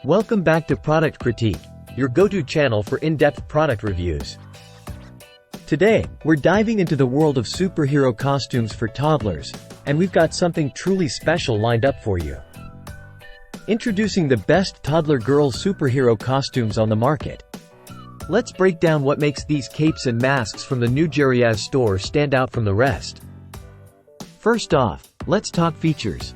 Welcome back to Product Critique, your go-to channel for in-depth product reviews. Today, we're diving into the world of superhero costumes for toddlers, and we've got something truly special lined up for you. Introducing the best Toddler Girl Superhero Costumes on the market. Let's break down what makes these capes and masks from the NuGeriAZ store stand out from the rest. First off, let's talk features.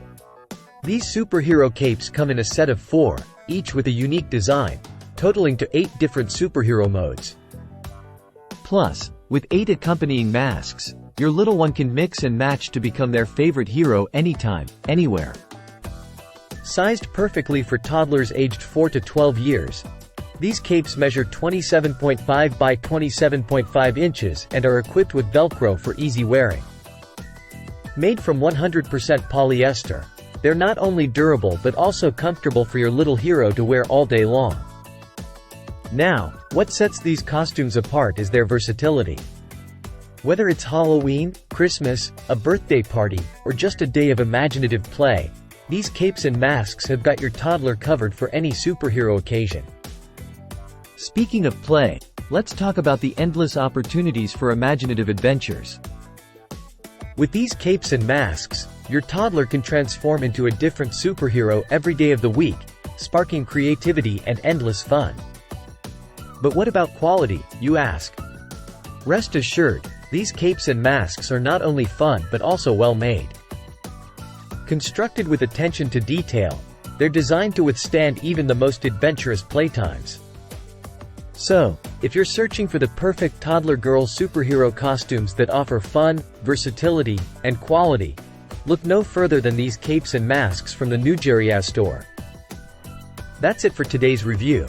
These superhero capes come in a set of 4, each with a unique design, totaling to 8 different superhero modes. Plus, with 8 accompanying masks, your little one can mix and match to become their favorite hero anytime, anywhere. Sized perfectly for toddlers aged 4 to 12 years, these capes measure 27.5 by 27.5 inches and are equipped with Velcro for easy wearing. Made from 100% polyester, they're not only durable but also comfortable for your little hero to wear all day long. Now, what sets these costumes apart is their versatility. Whether it's Halloween, Christmas, a birthday party, or just a day of imaginative play, these capes and masks have got your toddler covered for any superhero occasion. Speaking of play, let's talk about the endless opportunities for imaginative adventures. With these capes and masks, your toddler can transform into a different superhero every day of the week, sparking creativity and endless fun. But what about quality, you ask? Rest assured, these capes and masks are not only fun but also well made. Constructed with attention to detail, they're designed to withstand even the most adventurous playtimes. So, if you're searching for the perfect toddler girl superhero costumes that offer fun, versatility, and quality, look no further than these capes and masks from the NuGeriAZ store. That's it for today's review.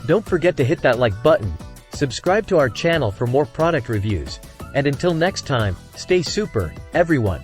Don't forget to hit that like button, subscribe to our channel for more product reviews, and until next time, stay super, everyone.